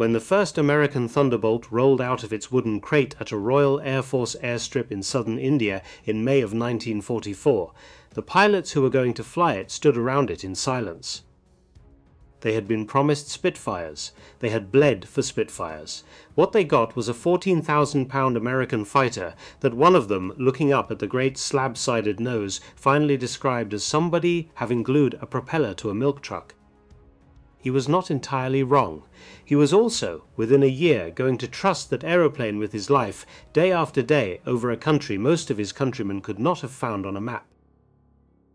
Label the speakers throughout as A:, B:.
A: when the first American Thunderbolt rolled out of its wooden crate at a Royal Air Force airstrip in southern India in May of 1944, the pilots who were going to fly it stood around it in silence. They had been promised Spitfires. They had bled for Spitfires. What they got was a 14,000-pound American fighter that one of them, looking up at the great slab-sided nose, finally described as somebody having glued a propeller to a milk truck. He was not entirely wrong. He was also, within a year, going to trust that aeroplane with his life, day after day, over a country most of his countrymen could not have found on a map.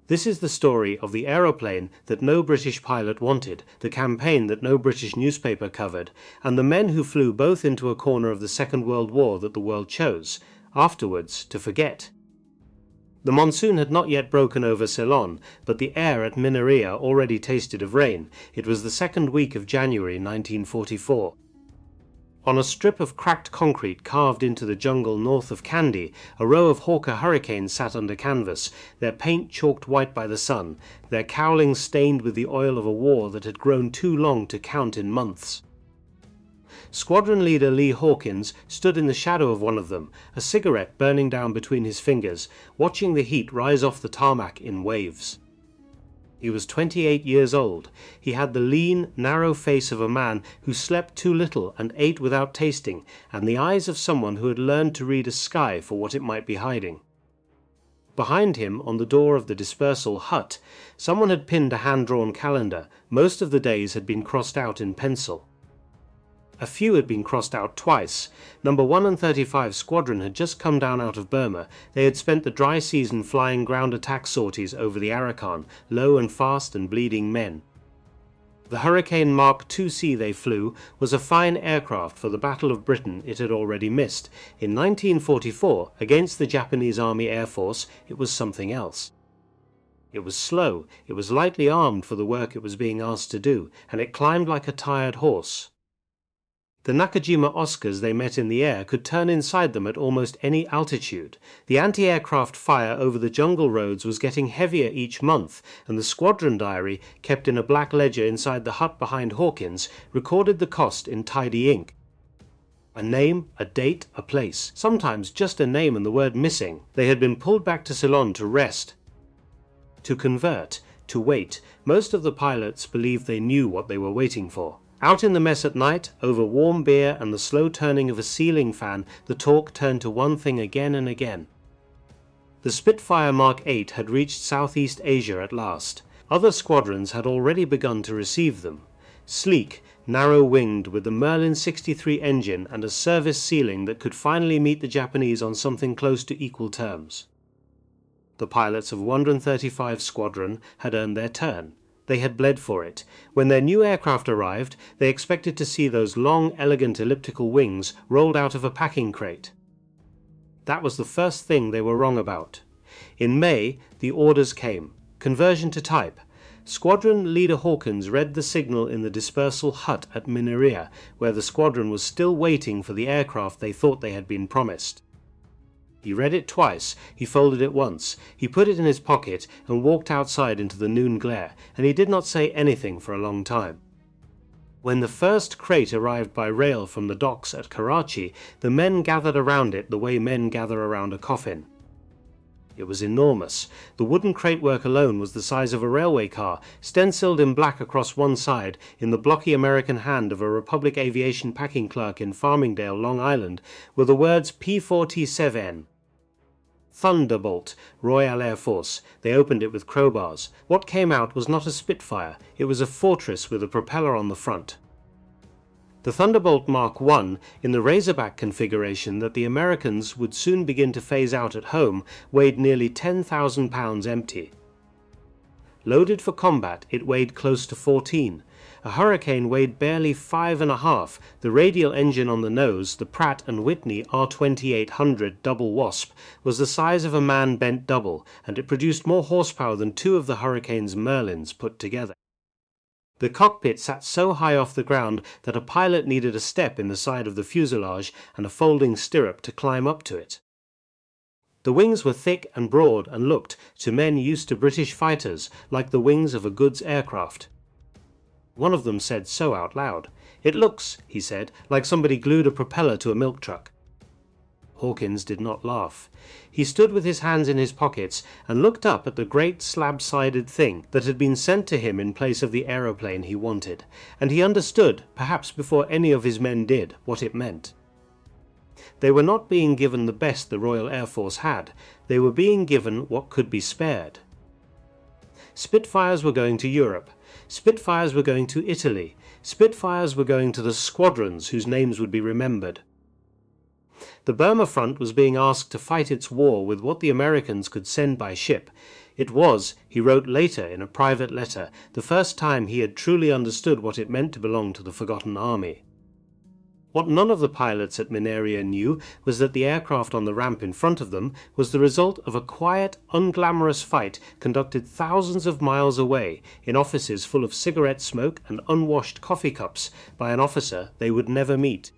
A: This is the story of the aeroplane that no British pilot wanted, the campaign that no British newspaper covered, and the men who flew both into a corner of the Second World War that the world chose, afterwards, to forget. The monsoon had not yet broken over Ceylon, but the air at Mineria already tasted of rain. It was the second week of January 1944. On a strip of cracked concrete carved into the jungle north of Kandy, a row of Hawker Hurricanes sat under canvas, their paint chalked white by the sun, their cowlings stained with the oil of a war that had grown too long to count in months. Squadron leader Lee Hawkins stood in the shadow of one of them, a cigarette burning down between his fingers, watching the heat rise off the tarmac in waves. He was 28 years old. He had the lean, narrow face of a man who slept too little and ate without tasting, and the eyes of someone who had learned to read a sky for what it might be hiding. Behind him, on the door of the dispersal hut, someone had pinned a hand-drawn calendar. Most of the days had been crossed out in pencil. A few had been crossed out twice. Number 135 Squadron had just come down out of Burma. They had spent the dry season flying ground attack sorties over the Arakan, low and fast and bleeding men. The Hurricane Mark IIC they flew was a fine aircraft for the Battle of Britain it had already missed. In 1944, against the Japanese Army Air Force, it was something else. It was slow, it was lightly armed for the work it was being asked to do, and it climbed like a tired horse. The Nakajima Oscars they met in the air could turn inside them at almost any altitude. The anti-aircraft fire over the jungle roads was getting heavier each month, and the squadron diary, kept in a black ledger inside the hut behind Hawkins, recorded the cost in tidy ink. A name, a date, a place, sometimes just a name and the word missing. They had been pulled back to Ceylon to rest, to convert, to wait. Most of the pilots believed they knew what they were waiting for. Out in the mess at night, over warm beer and the slow turning of a ceiling fan, the talk turned to one thing again and again. The Spitfire Mark VIII had reached Southeast Asia at last. Other squadrons had already begun to receive them. Sleek, narrow-winged, with the Merlin 63 engine and a service ceiling that could finally meet the Japanese on something close to equal terms. The pilots of 135 Squadron had earned their turn. They had bled for it. When their new aircraft arrived, they expected to see those long, elegant elliptical wings rolled out of a packing crate. That was the first thing they were wrong about. In May, the orders came. Conversion to type. Squadron leader Hawkins read the signal in the dispersal hut at Mineria, where the squadron was still waiting for the aircraft they thought they had been promised. He read it twice, he folded it once, he put it in his pocket and walked outside into the noon glare, and he did not say anything for a long time. When the first crate arrived by rail from the docks at Karachi, the men gathered around it the way men gather around a coffin. It was enormous. The wooden cratework alone was the size of a railway car, stenciled in black across one side, in the blocky American hand of a Republic Aviation packing clerk in Farmingdale, Long Island, were the words P-47 Thunderbolt, Royal Air Force. They opened it with crowbars. What came out was not a Spitfire, it was a Fortress with a propeller on the front. The Thunderbolt Mark I, in the Razorback configuration that the Americans would soon begin to phase out at home, weighed nearly 10,000 pounds empty. Loaded for combat, it weighed close to 14. A Hurricane weighed barely 5.5. The radial engine on the nose, the Pratt & Whitney R2800 double Wasp, was the size of a man bent double, and it produced more horsepower than two of the Hurricane's Merlins put together. The cockpit sat so high off the ground that a pilot needed a step in the side of the fuselage and a folding stirrup to climb up to it. The wings were thick and broad and looked, to men used to British fighters, like the wings of a goods aircraft. One of them said so out loud. "It looks," he said, "like somebody glued a propeller to a milk truck." Hawkins did not laugh. He stood with his hands in his pockets and looked up at the great slab-sided thing that had been sent to him in place of the aeroplane he wanted, and he understood, perhaps before any of his men did, what it meant. They were not being given the best the Royal Air Force had, they were being given what could be spared. Spitfires were going to Europe, Spitfires were going to Italy, Spitfires were going to the squadrons whose names would be remembered. The Burma front was being asked to fight its war with what the Americans could send by ship. It was, he wrote later in a private letter, the first time he had truly understood what it meant to belong to the forgotten army. What none of the pilots at Mineria knew was that the aircraft on the ramp in front of them was the result of a quiet, unglamorous fight conducted thousands of miles away in offices full of cigarette smoke and unwashed coffee cups by an officer they would never meet.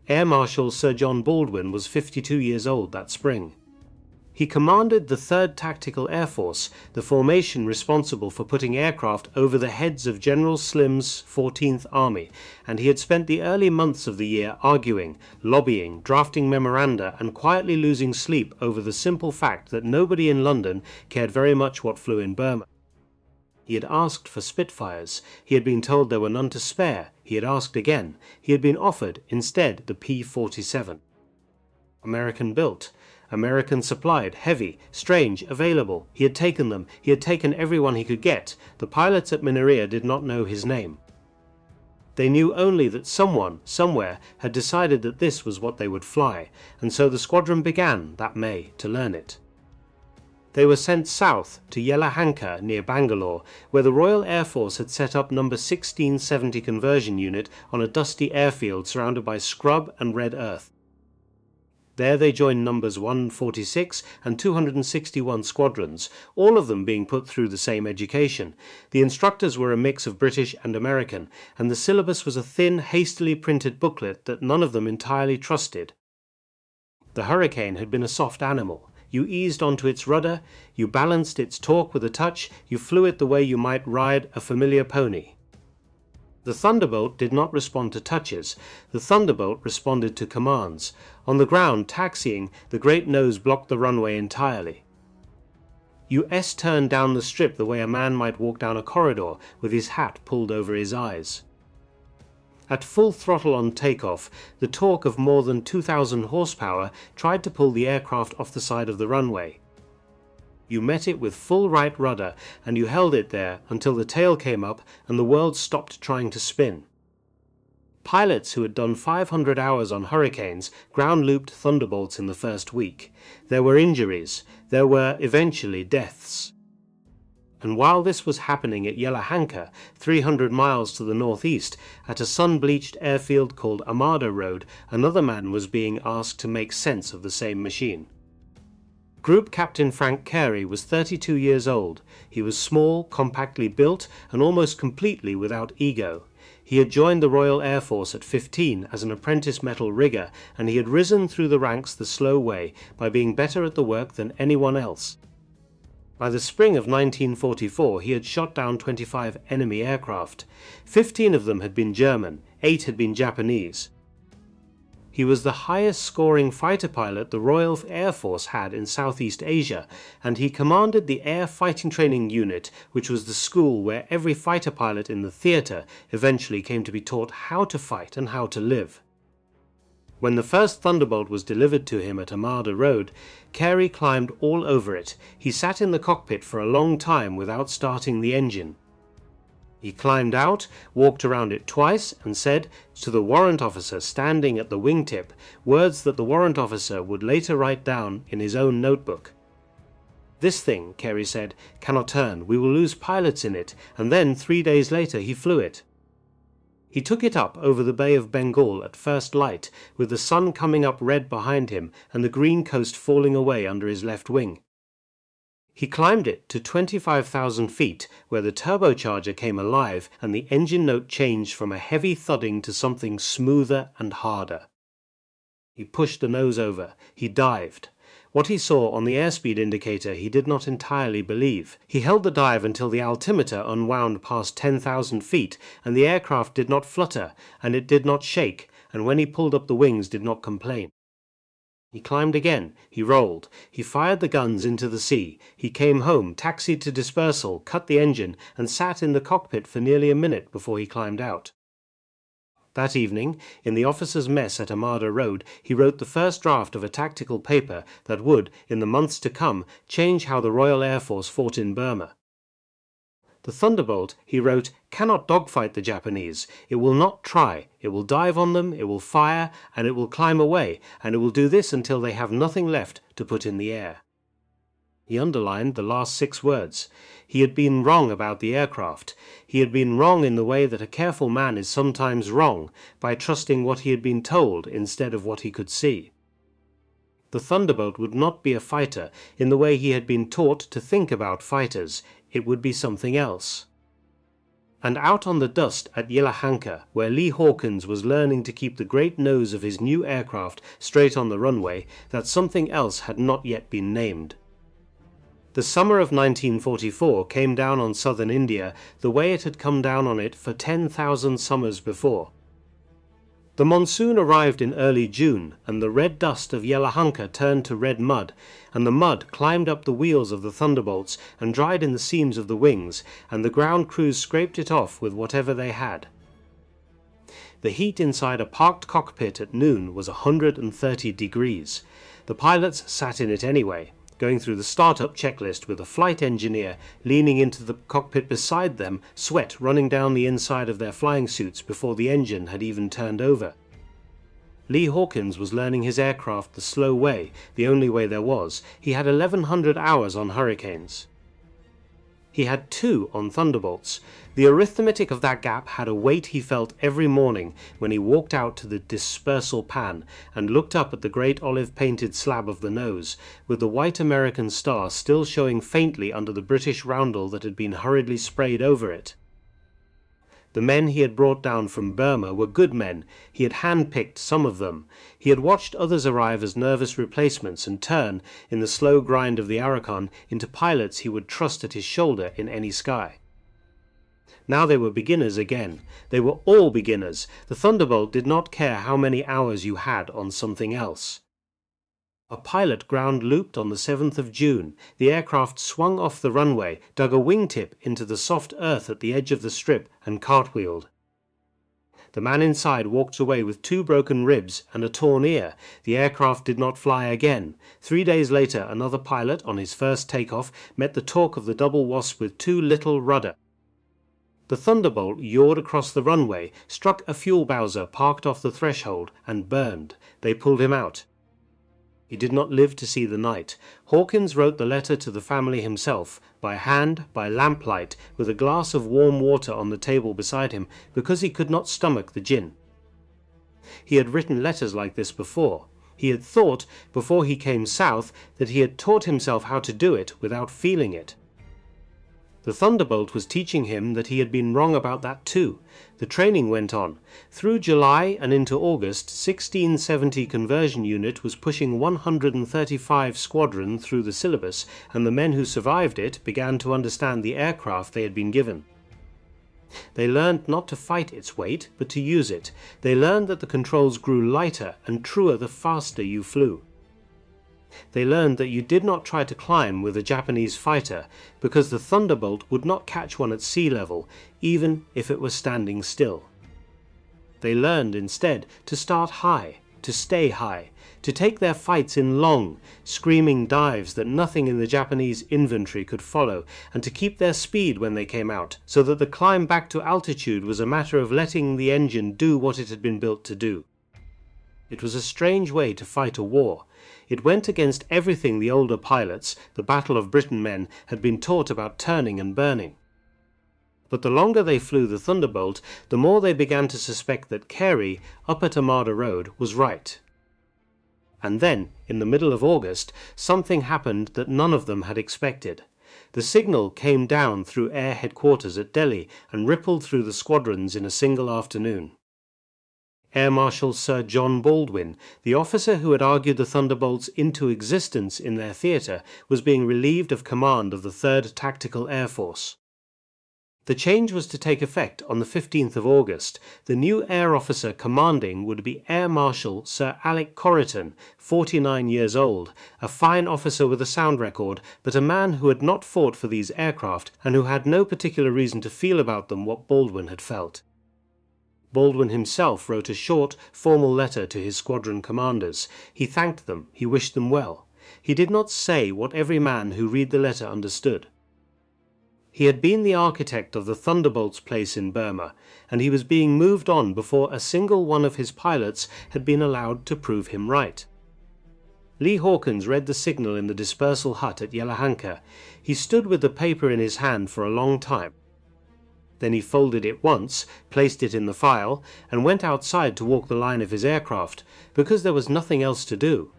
A: Air Marshal Sir John Baldwin was 52 years old that spring. He commanded the 3rd Tactical Air Force, the formation responsible for putting aircraft over the heads of General Slim's 14th Army, and he had spent the early months of the year arguing, lobbying, drafting memoranda, and quietly losing sleep over the simple fact that nobody in London cared very much what flew in Burma. He had asked for Spitfires. He had been told there were none to spare. He had asked again. He had been offered, instead, the P-47. American built, American supplied, heavy, strange, available. He had taken them. He had taken everyone he could get. The pilots at Mineria did not know his name. They knew only that someone, somewhere, had decided that this was what they would fly, and so the squadron began, that May, to learn it. They were sent south to Yelahanka near Bangalore, where the Royal Air Force had set up No. 1670 conversion unit on a dusty airfield surrounded by scrub and red earth. There they joined numbers 146 and 261 squadrons, all of them being put through the same education. The instructors were a mix of British and American, and the syllabus was a thin, hastily printed booklet that none of them entirely trusted. The Hurricane had been a soft animal. You eased onto its rudder, you balanced its torque with a touch, you flew it the way you might ride a familiar pony. The Thunderbolt did not respond to touches. The Thunderbolt responded to commands. On the ground, taxiing, the great nose blocked the runway entirely. You S-turned down the strip the way a man might walk down a corridor with his hat pulled over his eyes. At full throttle on takeoff, the torque of more than 2,000 horsepower tried to pull the aircraft off the side of the runway. You met it with full right rudder, and you held it there until the tail came up and the world stopped trying to spin. Pilots who had done 500 hours on Hurricanes ground-looped Thunderbolts in the first week. There were injuries. There were, eventually, deaths. And while this was happening at Yelahanka, 300 miles to the northeast, at a sun-bleached airfield called Armada Road, another man was being asked to make sense of the same machine. Group Captain Frank Carey was 32 years old. He was small, compactly built, and almost completely without ego. He had joined the Royal Air Force at 15 as an apprentice metal rigger, and he had risen through the ranks the slow way by being better at the work than anyone else. By the spring of 1944 he had shot down 25 enemy aircraft. 15 of them had been German, 8 had been Japanese. He was the highest-scoring fighter pilot the Royal Air Force had in Southeast Asia, and he commanded the Air Fighting Training Unit, which was the school where every fighter pilot in the theatre eventually came to be taught how to fight and how to live. When the first Thunderbolt was delivered to him at Armada Road, Carey climbed all over it. He sat in the cockpit for a long time without starting the engine. He climbed out, walked around it twice, and said, to the warrant officer standing at the wingtip, words that the warrant officer would later write down in his own notebook. "This thing," Carey said, "cannot turn. We will lose pilots in it," and then 3 days later he flew it. He took it up over the Bay of Bengal at first light, with the sun coming up red behind him and the green coast falling away under his left wing. He climbed it to 25,000 feet, where the turbocharger came alive and the engine note changed from a heavy thudding to something smoother and harder. He pushed the nose over. He dived. What he saw on the airspeed indicator he did not entirely believe. He held the dive until the altimeter unwound past 10,000 feet, and the aircraft did not flutter, and it did not shake, and when he pulled up the wings did not complain. He climbed again, he rolled, he fired the guns into the sea, he came home, taxied to dispersal, cut the engine, and sat in the cockpit for nearly a minute before he climbed out. That evening, in the officers' mess at Armada Road, he wrote the first draft of a tactical paper that would, in the months to come, change how the Royal Air Force fought in Burma. The Thunderbolt, he wrote, cannot dogfight the Japanese. It will not try. It will dive on them, it will fire, and it will climb away, and it will do this until they have nothing left to put in the air. He underlined the last 6 words. He had been wrong about the aircraft. He had been wrong in the way that a careful man is sometimes wrong, by trusting what he had been told instead of what he could see. The Thunderbolt would not be a fighter in the way he had been taught to think about fighters. It would be something else. And out on the dust at Yelahanka, where Lee Hawkins was learning to keep the great nose of his new aircraft straight on the runway, that something else had not yet been named. The summer of 1944 came down on southern India the way it had come down on it for 10,000 summers before. The monsoon arrived in early June, and the red dust of Yelahanka turned to red mud, and the mud climbed up the wheels of the Thunderbolts and dried in the seams of the wings, and the ground crews scraped it off with whatever they had. The heat inside a parked cockpit at noon was 130 degrees. The pilots sat in it anyway, going through the startup checklist with a flight engineer leaning into the cockpit beside them, sweat running down the inside of their flying suits before the engine had even turned over. Lee Hawkins was learning his aircraft the slow way, the only way there was. He had 1,100 hours on Hurricanes. He had 2 on Thunderbolts. The arithmetic of that gap had a weight he felt every morning when he walked out to the dispersal pan and looked up at the great olive-painted slab of the nose, with the white American star still showing faintly under the British roundel that had been hurriedly sprayed over it. The men he had brought down from Burma were good men. He had hand-picked some of them. He had watched others arrive as nervous replacements and turn, in the slow grind of the Arakan, into pilots he would trust at his shoulder in any sky. Now they were beginners again. They were all beginners. The Thunderbolt did not care how many hours you had on something else. A pilot ground-looped on the 7th of June. The aircraft swung off the runway, dug a wingtip into the soft earth at the edge of the strip, and cartwheeled. The man inside walked away with 2 broken ribs and a torn ear. The aircraft did not fly again. 3 days later, another pilot, on his first takeoff, met the torque of the double Wasp with too little rudder. The Thunderbolt yawed across the runway, struck a fuel bowser parked off the threshold, and burned. They pulled him out. He did not live to see the night. Hawkins wrote the letter to the family himself, by hand, by lamplight, with a glass of warm water on the table beside him, because he could not stomach the gin. He had written letters like this before. He had thought, before he came south, that he had taught himself how to do it without feeling it. The Thunderbolt was teaching him that he had been wrong about that too. The training went on. Through July and into August, 1670 Conversion Unit was pushing 135 squadron through the syllabus, and the men who survived it began to understand the aircraft they had been given. They learned not to fight its weight, but to use it. They learned that the controls grew lighter and truer the faster you flew. They learned that you did not try to climb with a Japanese fighter, because the Thunderbolt would not catch one at sea level, even if it was standing still. They learned instead to start high, to stay high, to take their fights in long, screaming dives that nothing in the Japanese inventory could follow, and to keep their speed when they came out, so that the climb back to altitude was a matter of letting the engine do what it had been built to do. It was a strange way to fight a war. It went against everything the older pilots, the Battle of Britain men, had been taught about turning and burning. But the longer they flew the Thunderbolt, the more they began to suspect that Carey, up at Armada Road, was right. And then, in the middle of August, something happened that none of them had expected. The signal came down through Air Headquarters at Delhi and rippled through the squadrons in a single afternoon. Air Marshal Sir John Baldwin, the officer who had argued the Thunderbolts into existence in their theatre, was being relieved of command of the 3rd Tactical Air Force. The change was to take effect on the 15th of August. The new air officer commanding would be Air Marshal Sir Alec Corriton, 49 years old, a fine officer with a sound record, but a man who had not fought for these aircraft and who had no particular reason to feel about them what Baldwin had felt. Baldwin himself wrote a short, formal letter to his squadron commanders. He thanked them, he wished them well. He did not say what every man who read the letter understood. He had been the architect of the Thunderbolt's place in Burma, and he was being moved on before a single one of his pilots had been allowed to prove him right. Lee Hawkins read the signal in the dispersal hut at Yelahanka. He stood with the paper in his hand for a long time. Then he folded it once, placed it in the file, and went outside to walk the line of his aircraft, because there was nothing else to do.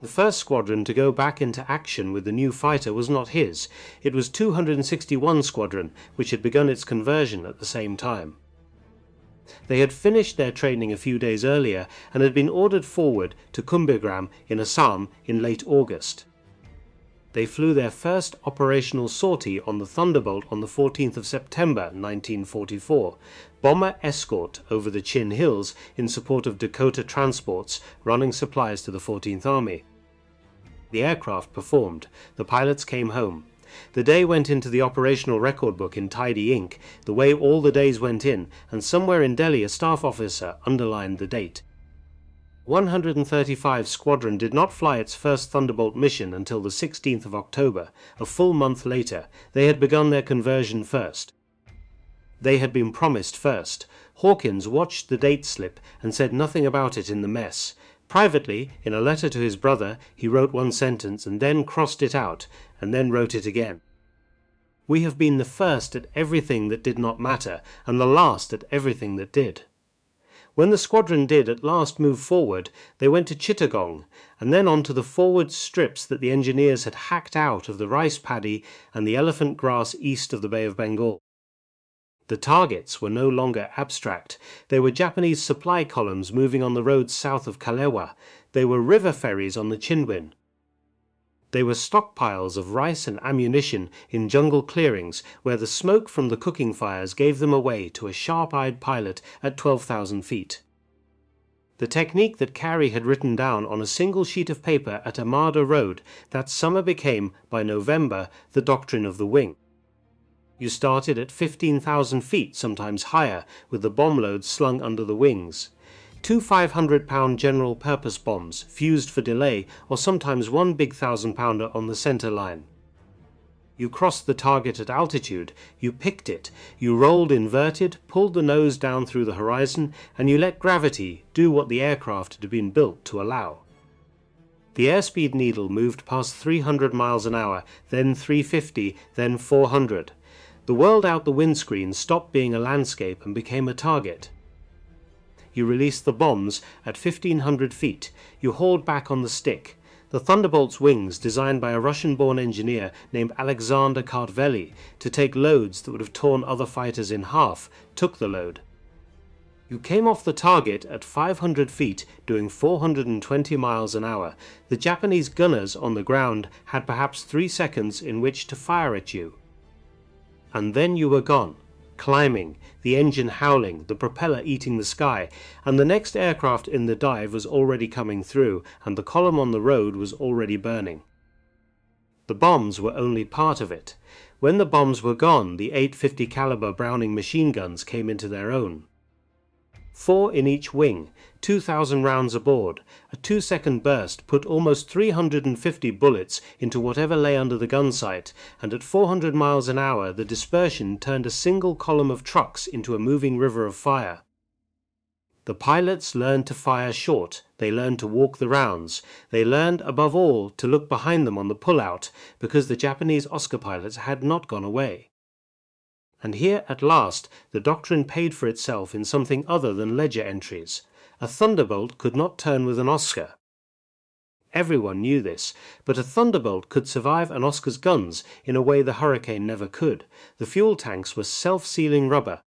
A: The first squadron to go back into action with the new fighter was not his. It was 261 Squadron, which had begun its conversion at the same time. They had finished their training a few days earlier and had been ordered forward to Kumbigram in Assam in late August. They flew their first operational sortie on the Thunderbolt on the 14th of September 1944, bomber escort over the Chin Hills in support of Dakota transports running supplies to the 14th Army. The aircraft performed. The pilots came home. The day went into the operational record book in tidy ink, the way all the days went in, and somewhere in Delhi a staff officer underlined the date. 135 Squadron did not fly its first Thunderbolt mission until the 16th of October, a full month later. They had begun their conversion first. They had been promised first. Hawkins watched the date slip and said nothing about it in the mess. Privately, in a letter to his brother, he wrote one sentence and then crossed it out, and then wrote it again. We have been the first at everything that did not matter, and the last at everything that did. When the squadron did at last move forward, they went to Chittagong, and then on to the forward strips that the engineers had hacked out of the rice paddy and the elephant grass east of the Bay of Bengal. The targets were no longer abstract. They were Japanese supply columns moving on the roads south of Kalewa. They were river ferries on the Chinwin. They were stockpiles of rice and ammunition in jungle clearings where the smoke from the cooking fires gave them away to a sharp-eyed pilot at 12,000 feet. The technique that Carey had written down on a single sheet of paper at Amada Road that summer became, by November, the doctrine of the wing. You started at 15,000 feet, sometimes higher, with the bomb loads slung under the wings. 2 500-pound general-purpose bombs, fused for delay, or sometimes one big 1,000-pounder on the center line. You crossed the target at altitude, you picked it, you rolled inverted, pulled the nose down through the horizon, and you let gravity do what the aircraft had been built to allow. The airspeed needle moved past 300 miles an hour, then 350, then 400. The world out the windscreen stopped being a landscape and became a target. You released the bombs at 1,500 feet. You hauled back on the stick. The Thunderbolt's wings, designed by a Russian-born engineer named Alexander Kartveli to take loads that would have torn other fighters in half, took the load. You came off the target at 500 feet, doing 420 miles an hour. The Japanese gunners on the ground had perhaps 3 seconds in which to fire at you. And then you were gone, climbing, the engine howling, the propeller eating the sky, and the next aircraft in the dive was already coming through, and the column on the road was already burning. The bombs were only part of it. When the bombs were gone, the 850 caliber Browning machine guns came into their own. 4 in each wing, 2,000 rounds aboard. A 2-second burst put almost 350 bullets into whatever lay under the gun sight, and at 400 miles an hour the dispersion turned a single column of trucks into a moving river of fire. The pilots learned to fire short, they learned to walk the rounds, they learned above all to look behind them on the pull-out, because the Japanese Oscar pilots had not gone away. And here at last the doctrine paid for itself in something other than ledger entries. A Thunderbolt could not turn with an Oscar. Everyone knew this, but a Thunderbolt could survive an Oscar's guns in a way the Hurricane never could. The fuel tanks were self-sealing rubber.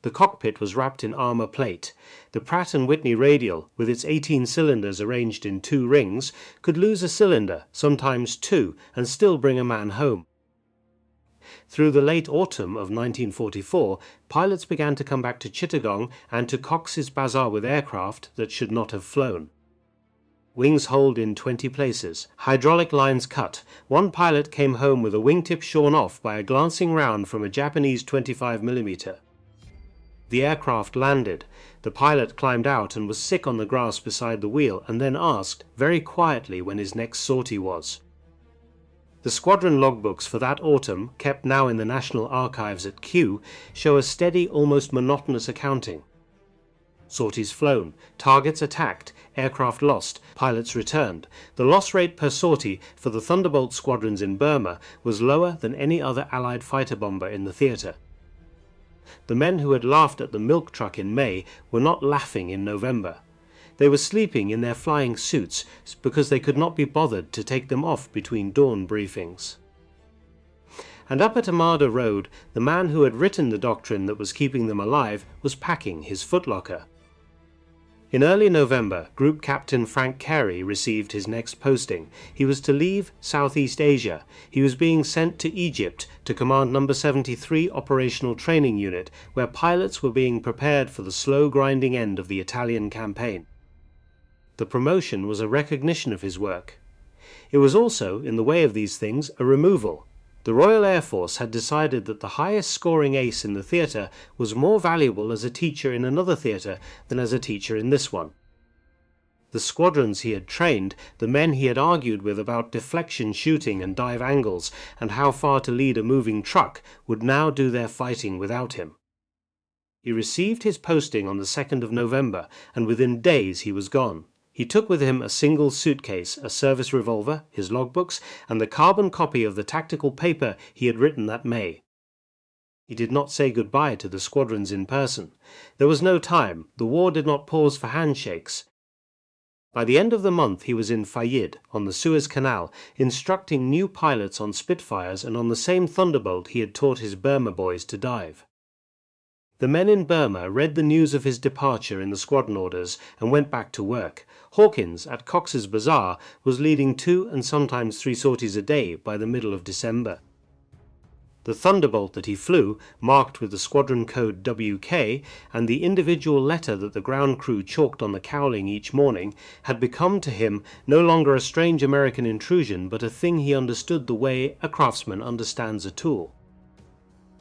A: The cockpit was wrapped in armor plate. The Pratt & Whitney radial, with its 18 cylinders arranged in 2 rings, could lose a cylinder, sometimes 2, and still bring a man home. Through the late autumn of 1944, pilots began to come back to Chittagong and to Cox's Bazar with aircraft that should not have flown. Wings holed in 20 places, hydraulic lines cut. One pilot came home with a wingtip shorn off by a glancing round from a Japanese 25mm. The aircraft landed. The pilot climbed out and was sick on the grass beside the wheel, and then asked, very quietly, when his next sortie was. The squadron logbooks for that autumn, kept now in the National Archives at Kew, show a steady, almost monotonous accounting. Sorties flown, targets attacked, aircraft lost, pilots returned. The loss rate per sortie for the Thunderbolt squadrons in Burma was lower than any other Allied fighter bomber in the theatre. The men who had laughed at the milk truck in May were not laughing in November. They were sleeping in their flying suits because they could not be bothered to take them off between dawn briefings. And up at Armada Road, the man who had written the doctrine that was keeping them alive was packing his footlocker. In early November, Group Captain Frank Carey received his next posting. He was to leave Southeast Asia. He was being sent to Egypt to command No. 73 Operational Training Unit, where pilots were being prepared for the slow grinding end of the Italian campaign. The promotion was a recognition of his work. It was also, in the way of these things, a removal. The Royal Air Force had decided that the highest scoring ace in the theatre was more valuable as a teacher in another theatre than as a teacher in this one. The squadrons he had trained, the men he had argued with about deflection shooting and dive angles and how far to lead a moving truck, would now do their fighting without him. He received his posting on the 2nd of November, and within days he was gone. He took with him a single suitcase, a service revolver, his logbooks, and the carbon copy of the tactical paper he had written that May. He did not say goodbye to the squadrons in person. There was no time. The war did not pause for handshakes. By the end of the month he was in Fayid, on the Suez Canal, instructing new pilots on Spitfires and on the same Thunderbolt he had taught his Burma boys to dive. The men in Burma read the news of his departure in the squadron orders and went back to work. Hawkins, at Cox's Bazar, was leading 2 and sometimes 3 sorties a day by the middle of December. The Thunderbolt that he flew, marked with the squadron code WK, and the individual letter that the ground crew chalked on the cowling each morning, had become to him no longer a strange American intrusion, but a thing he understood the way a craftsman understands a tool.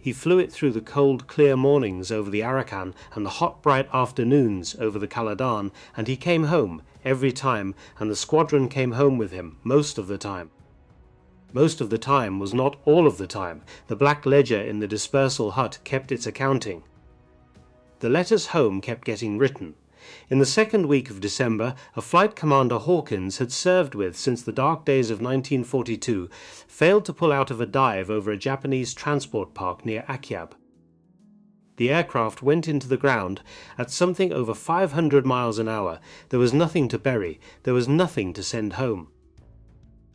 A: He flew it through the cold, clear mornings over the Arakan and the hot, bright afternoons over the Caladan, and he came home, every time, and the squadron came home with him, most of the time. Most of the time was not all of the time. The black ledger in the dispersal hut kept its accounting. The letters home kept getting written. In the second week of December, a flight commander Hawkins had served with since the dark days of 1942 failed to pull out of a dive over a Japanese transport park near Akyab. The aircraft went into the ground at something over 500 miles an hour. There was nothing to bury. There was nothing to send home.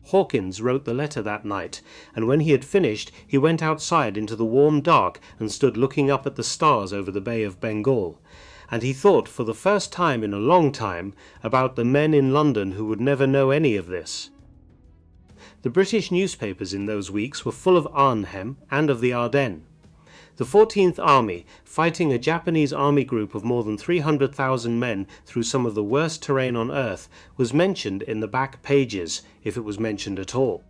A: Hawkins wrote the letter that night, and when he had finished, he went outside into the warm dark and stood looking up at the stars over the Bay of Bengal. And he thought for the first time in a long time about the men in London who would never know any of this. The British newspapers in those weeks were full of Arnhem and of the Ardennes. The 14th Army, fighting a Japanese army group of more than 300,000 men through some of the worst terrain on earth, was mentioned in the back pages, if it was mentioned at all.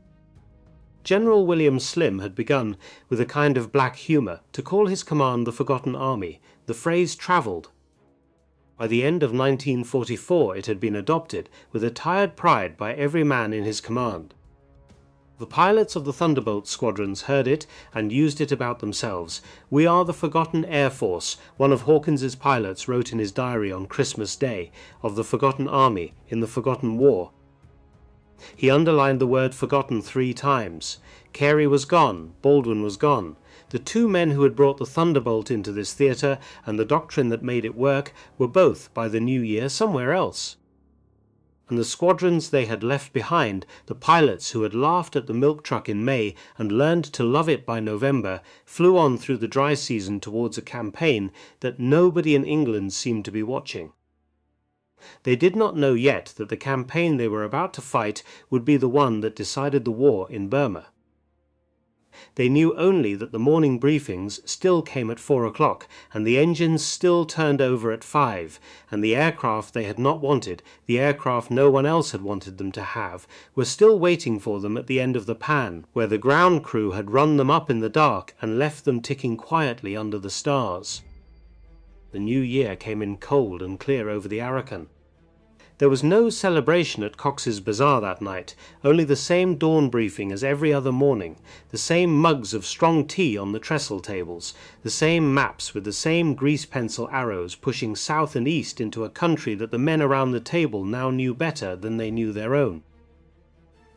A: General William Slim had begun, with a kind of black humour, to call his command the Forgotten Army. The phrase travelled. By the end of 1944 it had been adopted, with a tired pride by every man in his command. The pilots of the Thunderbolt squadrons heard it and used it about themselves. "We are the Forgotten Air Force," one of Hawkins's pilots wrote in his diary on Christmas Day, of the Forgotten Army, in the Forgotten War. He underlined the word forgotten 3 times. Carey was gone, Baldwin was gone. The 2 men who had brought the Thunderbolt into this theatre and the doctrine that made it work were both, by the new year, somewhere else. and the squadrons they had left behind, the pilots who had laughed at the milk truck in May and learned to love it by November, flew on through the dry season towards a campaign that nobody in England seemed to be watching. They did not know yet that the campaign they were about to fight would be the one that decided the war in Burma. They knew only that the morning briefings still came at 4 o'clock, and the engines still turned over at 5, and the aircraft they had not wanted, the aircraft no one else had wanted them to have, were still waiting for them at the end of the pan, where the ground crew had run them up in the dark and left them ticking quietly under the stars. The new year came in cold and clear over the Arakan. There was no celebration at Cox's Bazaar that night, only the same dawn briefing as every other morning, the same mugs of strong tea on the trestle tables, the same maps with the same grease pencil arrows pushing south and east into a country that the men around the table now knew better than they knew their own.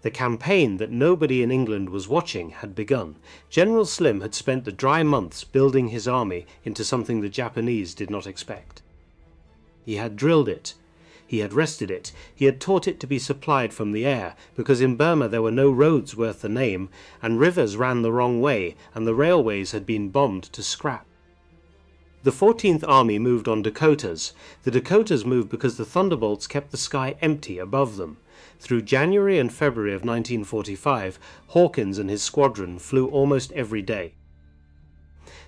A: The campaign that nobody in England was watching had begun. General Slim had spent the dry months building his army into something the Japanese did not expect. He had drilled it. He had rested it, he had taught it to be supplied from the air, because in Burma there were no roads worth the name, and rivers ran the wrong way, and the railways had been bombed to scrap. The 14th Army moved on Dakotas. The Dakotas moved because the Thunderbolts kept the sky empty above them. Through January and February of 1945, Hawkins and his squadron flew almost every day.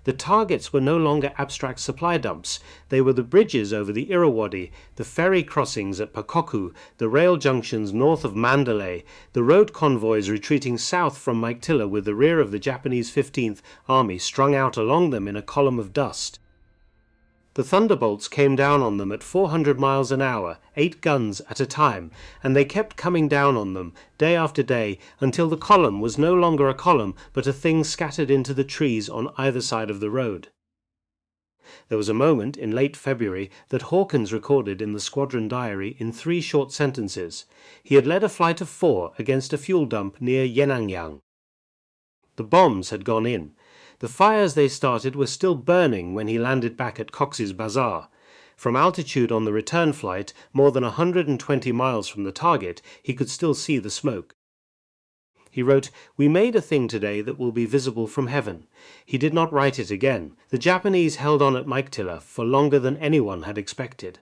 A: The targets were no longer abstract supply dumps. They were the bridges over the Irrawaddy, the ferry crossings at Pakoku, the rail junctions north of Mandalay, the road convoys retreating south from Meiktila with the rear of the Japanese 15th Army strung out along them in a column of dust. The Thunderbolts came down on them at 400 miles an hour, 8 guns at a time, and they kept coming down on them, day after day, until the column was no longer a column, but a thing scattered into the trees on either side of the road. There was a moment in late February that Hawkins recorded in the squadron diary in 3 short sentences. He had led a flight of 4 against a fuel dump near Yenangyang. The bombs had gone in. The fires they started were still burning when he landed back at Cox's Bazaar. From altitude on the return flight, more than 120 miles from the target, he could still see the smoke. He wrote, "We made a thing today that will be visible from heaven." He did not write it again. The Japanese held on at Meiktila for longer than anyone had expected.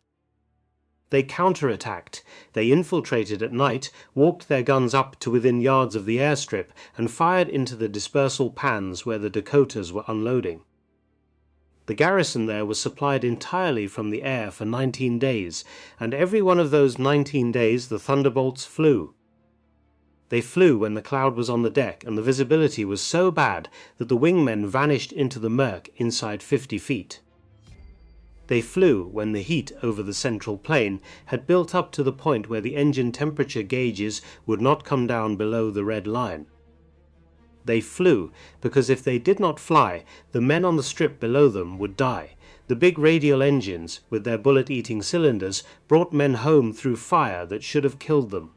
A: They counterattacked. They infiltrated at night, walked their guns up to within yards of the airstrip, and fired into the dispersal pans where the Dakotas were unloading. The garrison there was supplied entirely from the air for 19 days, and every one of those 19 days the Thunderbolts flew. They flew when the cloud was on the deck and the visibility was so bad that the wingmen vanished into the murk inside 50 feet. They flew when the heat over the central plain had built up to the point where the engine temperature gauges would not come down below the red line. They flew because if they did not fly, the men on the strip below them would die. The big radial engines, with their bullet-eating cylinders, brought men home through fire that should have killed them.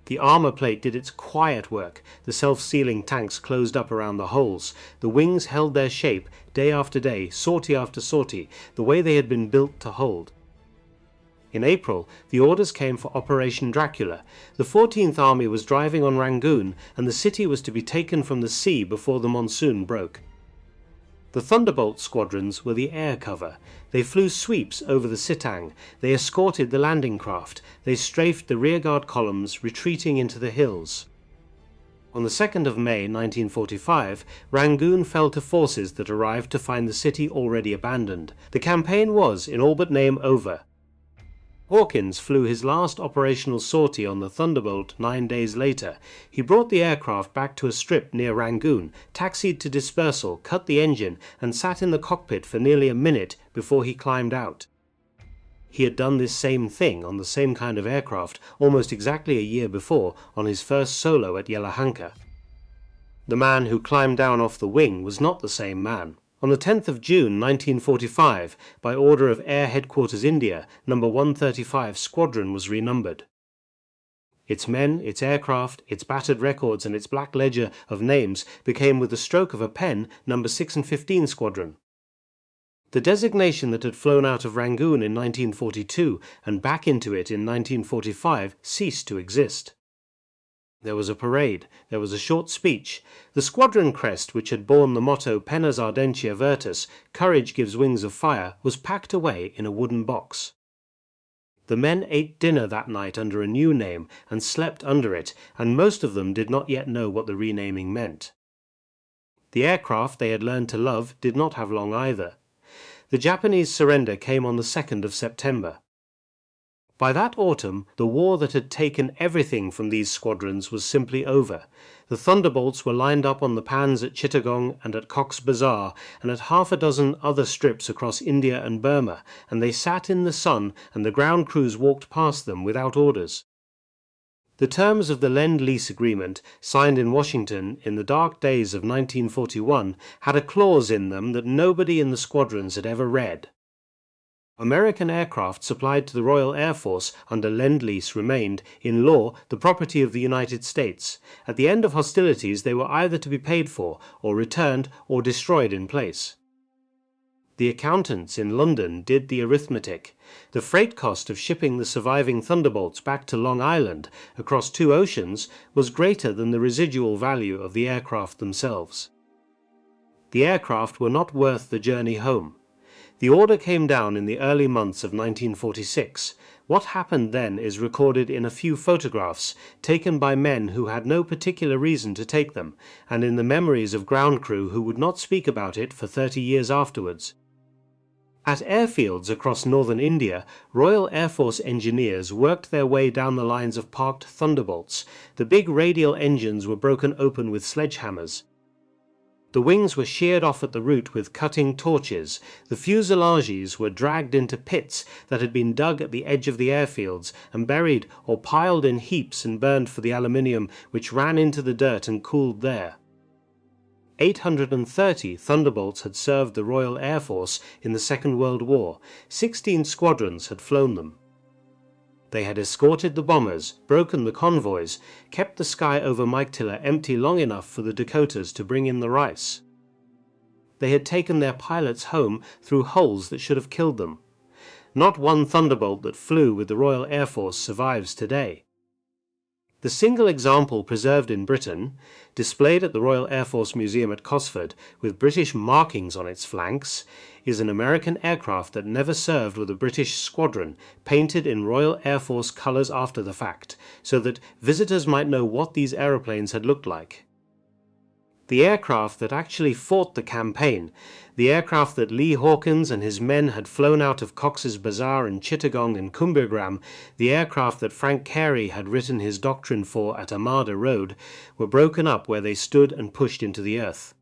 A: The armor plate did its quiet work. The self-sealing tanks closed up around the holes. The wings held their shape, day after day, sortie after sortie, the way they had been built to hold. In April, the orders came for Operation Dracula. The 14th Army was driving on Rangoon, and the city was to be taken from the sea before the monsoon broke. The Thunderbolt squadrons were the air cover. They flew sweeps over the Sitang. They escorted the landing craft. They strafed the rearguard columns, retreating into the hills. On the 2nd of May 1945, Rangoon fell to forces that arrived to find the city already abandoned. The campaign was, in all but name, over. Hawkins flew his last operational sortie on the Thunderbolt 9 days later. He brought the aircraft back to a strip near Rangoon, taxied to dispersal, cut the engine, and sat in the cockpit for nearly a minute before he climbed out. He had done this same thing on the same kind of aircraft almost exactly a year before on his first solo at Yelahanka. The man who climbed down off the wing was not the same man. On the 10th of June 1945, by order of Air Headquarters India, No. 135 Squadron was renumbered. Its men, its aircraft, its battered records and its black ledger of names became with the stroke of a pen No. 6 and 15 Squadron. The designation that had flown out of Rangoon in 1942 and back into it in 1945 ceased to exist. There was a parade, there was a short speech. The squadron crest, which had borne the motto Penas Ardentia Virtus, courage gives wings of fire, was packed away in a wooden box. The men ate dinner that night under a new name and slept under it, and most of them did not yet know what the renaming meant. The aircraft they had learned to love did not have long either. The Japanese surrender came on the 2nd of September. By that autumn, the war that had taken everything from these squadrons was simply over. The Thunderbolts were lined up on the pans at Chittagong and at Cox's Bazar, and at half a dozen other strips across India and Burma, and they sat in the sun, and the ground crews walked past them without orders. The terms of the Lend-Lease Agreement, signed in Washington in the dark days of 1941, had a clause in them that nobody in the squadrons had ever read. American aircraft supplied to the Royal Air Force under Lend-Lease remained, in law, the property of the United States. At the end of hostilities they were either to be paid for, or returned, or destroyed in place. The accountants in London did the arithmetic. The freight cost of shipping the surviving Thunderbolts back to Long Island across 2 oceans was greater than the residual value of the aircraft themselves. The aircraft were not worth the journey home. The order came down in the early months of 1946. What happened then is recorded in a few photographs taken by men who had no particular reason to take them, and in the memories of ground crew who would not speak about it for 30 years afterwards. At airfields across northern India, Royal Air Force engineers worked their way down the lines of parked Thunderbolts. The big radial engines were broken open with sledgehammers. The wings were sheared off at the root with cutting torches. The fuselages were dragged into pits that had been dug at the edge of the airfields and buried or piled in heaps and burned for the aluminium which ran into the dirt and cooled there. 830 Thunderbolts had served the Royal Air Force in the Second World War. 16 squadrons had flown them. They had escorted the bombers, broken the convoys, kept the sky over Meiktila empty long enough for the Dakotas to bring in the rice. They had taken their pilots home through holes that should have killed them. Not one Thunderbolt that flew with the Royal Air Force survives today. The single example preserved in Britain, displayed at the Royal Air Force Museum at Cosford with British markings on its flanks, is an American aircraft that never served with a British squadron, painted in Royal Air Force colours after the fact, so that visitors might know what these aeroplanes had looked like. The aircraft that actually fought the campaign, the aircraft that Lee Hawkins and his men had flown out of Cox's Bazar and Chittagong and Kumbhagram, the aircraft that Frank Carey had written his doctrine for at Armada Road, were broken up where they stood and pushed into the earth.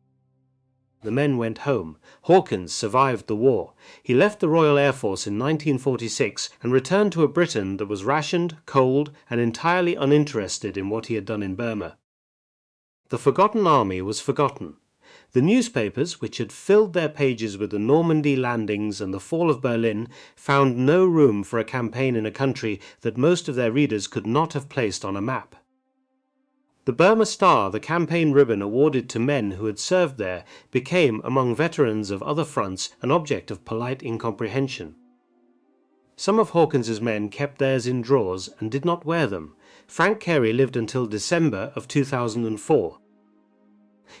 A: The men went home. Hawkins survived the war. He left the Royal Air Force in 1946 and returned to a Britain that was rationed, cold, and entirely uninterested in what he had done in Burma. The forgotten army was forgotten. The newspapers, which had filled their pages with the Normandy landings and the fall of Berlin, found no room for a campaign in a country that most of their readers could not have placed on a map. The Burma Star, the campaign ribbon awarded to men who had served there, became, among veterans of other fronts, an object of polite incomprehension. Some of Hawkins's men kept theirs in drawers and did not wear them. Frank Carey lived until December of 2004.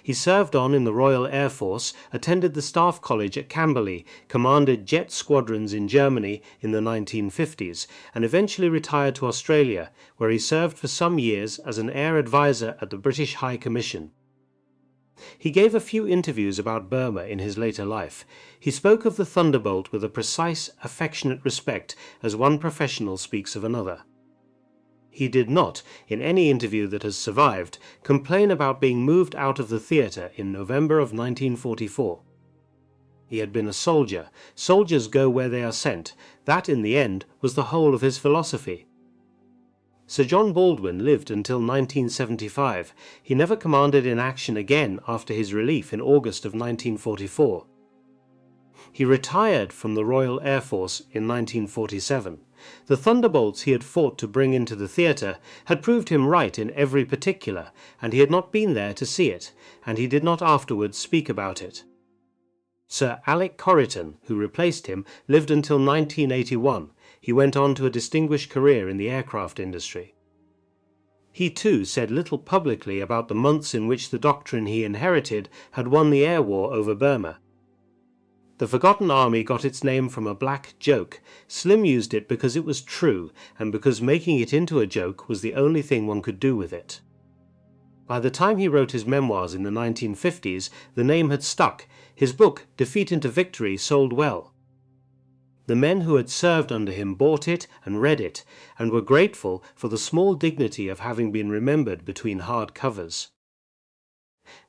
A: He served on in the Royal Air Force, attended the Staff College at Camberley, commanded jet squadrons in Germany in the 1950s, and eventually retired to Australia, where he served for some years as an air advisor at the British High Commission. He gave a few interviews about Burma in his later life. He spoke of the Thunderbolt with a precise, affectionate respect, as one professional speaks of another. He did not, in any interview that has survived, complain about being moved out of the theatre in November of 1944. He had been a soldier. Soldiers go where they are sent. That, in the end, was the whole of his philosophy. Sir John Baldwin lived until 1975. He never commanded in action again after his relief in August of 1944. He retired from the Royal Air Force in 1947. The Thunderbolts he had fought to bring into the theatre had proved him right in every particular, and he had not been there to see it, and he did not afterwards speak about it. Sir Alec Corriton, who replaced him, lived until 1981. He went on to a distinguished career in the aircraft industry. He too said little publicly about the months in which the doctrine he inherited had won the air war over Burma. The Forgotten Army got its name from a black joke. Slim used it because it was true, and because making it into a joke was the only thing one could do with it. By the time he wrote his memoirs in the 1950s, the name had stuck. His book, Defeat into Victory, sold well. The men who had served under him bought it and read it, and were grateful for the small dignity of having been remembered between hard covers.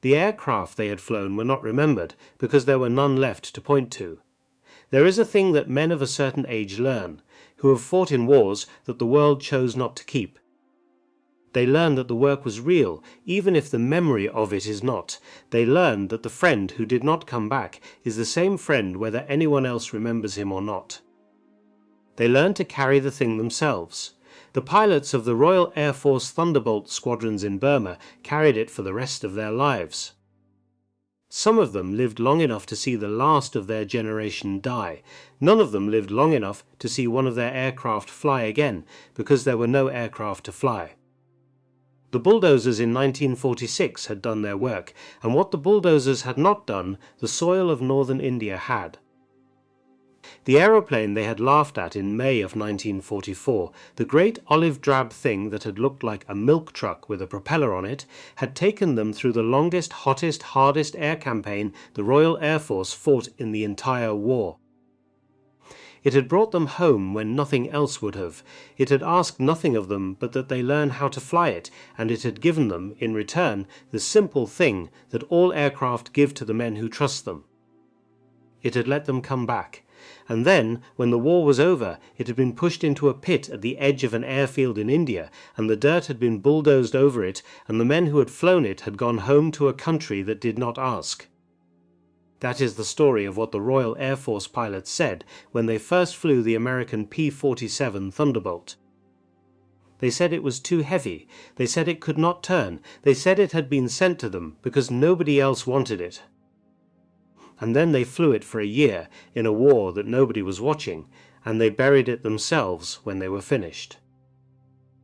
A: The aircraft they had flown were not remembered, because there were none left to point to. There is a thing that men of a certain age learn, who have fought in wars that the world chose not to keep. They learn that the work was real, even if the memory of it is not. They learn that the friend who did not come back is the same friend whether anyone else remembers him or not. They learn to carry the thing themselves. The pilots of the Royal Air Force Thunderbolt squadrons in Burma carried it for the rest of their lives. Some of them lived long enough to see the last of their generation die. None of them lived long enough to see one of their aircraft fly again, because there were no aircraft to fly. The bulldozers in 1946 had done their work, and what the bulldozers had not done, the soil of northern India had. The aeroplane they had laughed at in May of 1944, the great olive-drab thing that had looked like a milk truck with a propeller on it, had taken them through the longest, hottest, hardest air campaign the Royal Air Force fought in the entire war. It had brought them home when nothing else would have. It had asked nothing of them but that they learn how to fly it, and it had given them, in return, the simple thing that all aircraft give to the men who trust them. It had let them come back. And then, when the war was over, it had been pushed into a pit at the edge of an airfield in India, and the dirt had been bulldozed over it, and the men who had flown it had gone home to a country that did not ask. That is the story of what the Royal Air Force pilots said when they first flew the American P-47 Thunderbolt. They said it was too heavy. They said it could not turn. They said it had been sent to them because nobody else wanted it. And then they flew it for a year in a war that nobody was watching, and they buried it themselves when they were finished.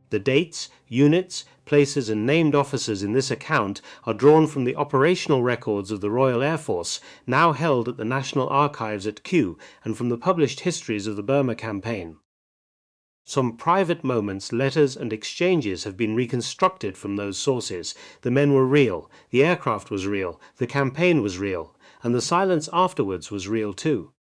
A: The dates, units, places and named officers in this account are drawn from the operational records of the Royal Air Force, now held at the National Archives at Kew, and from the published histories of the Burma campaign. Some private moments, letters and exchanges have been reconstructed from those sources. The men were real, the aircraft was real, the campaign was real, and the silence afterwards was real too.